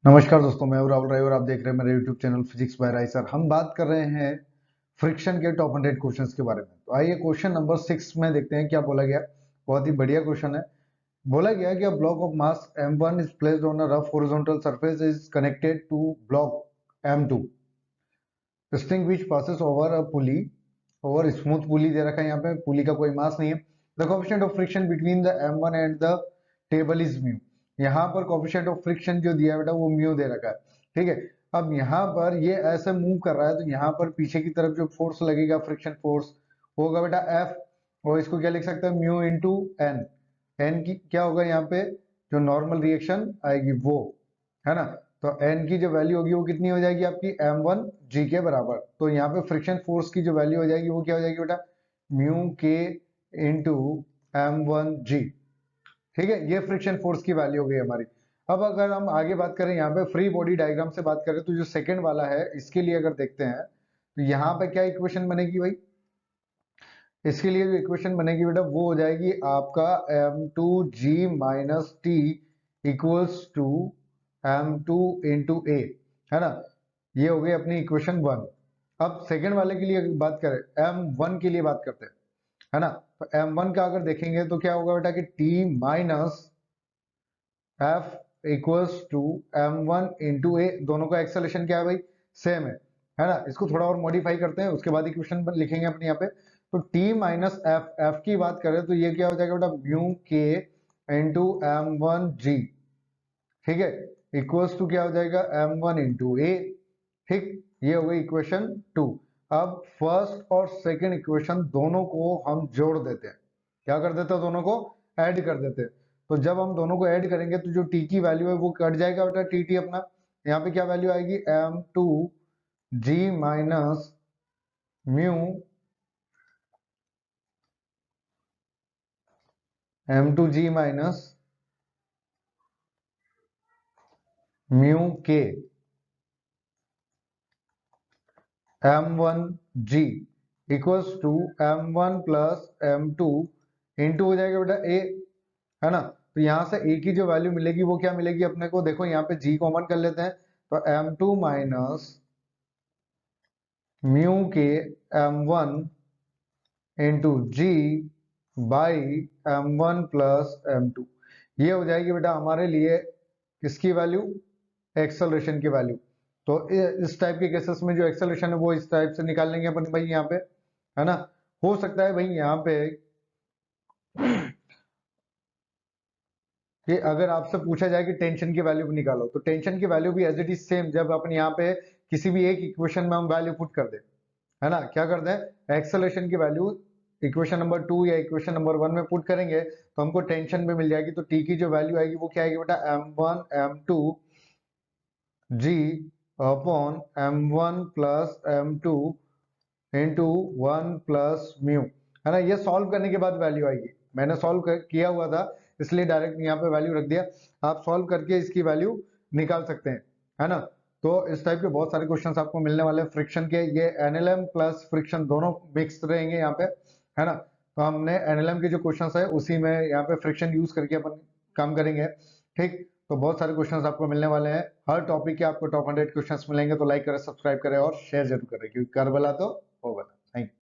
नमस्कार दोस्तों, मैं हूं राहुल राय और आप देख रहे हैं मेरे YouTube channel physics by Rai sir. हम बात कर रहे हैं फ्रिक्शन के टॉप 100 क्वेश्चंस के बारे में। तो आइए क्वेश्चन नंबर 6 में देखते हैं क्या बोला गया। बहुत ही बढ़िया क्वेश्चन है। बोला गया कि a block of mass m1 is placed on a rough horizontal surface is connected to block m2 string which passes over a pulley over smooth pulley दे रखा है। यहाँ पे पुली का कोई मास नहीं है। The coefficient of friction between the m1 and the table is mu. यहाँ पर कोएफिशिएंट ऑफ फ्रिक्शन जो दिया बेटा वो म्यू दे रखा है। ठीक है। अब यहाँ पर ये ऐसे मूव कर रहा है तो यहाँ पर पीछे की तरफ जो फोर्स लगेगा फ्रिक्शन फोर्स होगा बेटा F। और इसको क्या लिख सकते हैं, म्यू इंटू एन। एन की क्या होगा यहाँ पे, जो नॉर्मल रिएक्शन आएगी वो, है ना। तो एन की जो वैल्यू होगी वो कितनी हो जाएगी आपकी m1g के बराबर। तो यहाँ पे फ्रिक्शन फोर्स की जो वैल्यू हो जाएगी वो क्या हो जाएगी बेटा, म्यू के इंटू m1g। ठीक है, ये फ्रिक्शन फोर्स की वैल्यू हो गई हमारी। अब अगर हम आगे बात करें यहाँ पे फ्री बॉडी डायग्राम से बात करें तो जो सेकंड वाला है इसके लिए अगर देखते हैं तो यहाँ पे क्या इक्वेशन बनेगी भाई। इसके लिए जो इक्वेशन बनेगी बेटा वो हो जाएगी आपका m2g minus T equals to m2 into A, है ना। ये हो गई अपनी इक्वेशन 1। अब सेकेंड वाले के लिए बात करें, m1 के लिए बात करते हैं, है ना। तो m1 का अगर देखेंगे तो क्या होगा बेटा कि t minus F equals to m1 into A. दोनों का एक्सेलरेशन क्या है भाई, सेम है ना। इसको थोड़ा और मॉडिफाई करते हैं उसके बाद इक्वेशन लिखेंगे अपने यहाँ पे। तो t माइनस एफ, एफ की बात करें तो ये क्या हो जाएगा बेटा, म्यू के इंटू m1g। ठीक है, इक्वल्स टू क्या हो जाएगा, m1 इंटू ए। ठीक, ये हो गई इक्वेशन 2। अब फर्स्ट और सेकंड इक्वेशन दोनों को हम जोड़ देते हैं। क्या कर देते हैं, दोनों को ऐड कर देते हैं। तो जब हम दोनों को ऐड करेंगे तो जो टी की वैल्यू है वो कट जाएगा बेटा, टी टी अपना। यहाँ पे क्या वैल्यू आएगी, m2g minus mu m2g minus mu के m1g equals to m1 plus m2 into हो जाएगा बेटा a, है ना। तो यहाँ से a की जो वैल्यू मिलेगी वो क्या मिलेगी अपने को, देखो यहाँ पे g कॉमन कर लेते हैं। तो m2 माइनस म्यू के m1 into ji by m1 plus m2। ये हो जाएगी बेटा हमारे लिए किसकी वैल्यू, एक्सेलरेशन की वैल्यू। तो इस टाइप के केसेस में जो एक्सेलरेशन है वो इस टाइप से निकाल लेंगे अपन भाई यहाँ पे, है ना। हो सकता है भाई यहाँ पे कि अगर आपसे पूछा जाए कि टेंशन की वैल्यू भी निकालो तो टेंशन की वैल्यू भी एज इट इज सेम, जब अपन यहाँ पे किसी भी एक इक्वेशन में हम वैल्यू पुट कर दे, है ना। क्या कर दें, एक्सेलरेशन की वैल्यू इक्वेशन नंबर 2 या इक्वेशन नंबर 1 में पुट करेंगे तो हमको टेंशन भी मिल जाएगी। तो टी की जो वैल्यू आएगी वो क्या आएगी बेटा, m1 m2 g upon m1 plus m2 into 1 plus mu, है ना। ये सॉल्व करने के बाद वैल्यू आएगी। मैंने किया हुआ था इसलिए डायरेक्ट यहाँ पे वैल्यू रख दिया। आप सॉल्व करके इसकी वैल्यू निकाल सकते हैं, है ना। तो इस टाइप के बहुत सारे क्वेश्चंस आपको मिलने वाले हैं फ्रिक्शन के। ये एनएलएम प्लस फ्रिक्शन दोनों मिक्स रहेंगे यहाँ पे, है ना। तो हमने एनएलएम के जो क्वेश्चंस है उसी में यहाँ पे फ्रिक्शन यूज करके अपन काम करेंगे। ठीक, तो बहुत सारे क्वेश्चंस आपको मिलने वाले हैं। हर टॉपिक के आपको टॉप 100 क्वेश्चंस मिलेंगे। तो लाइक करें, सब्सक्राइब करें और शेयर जरूर करें, क्योंकि करबला तो होगा।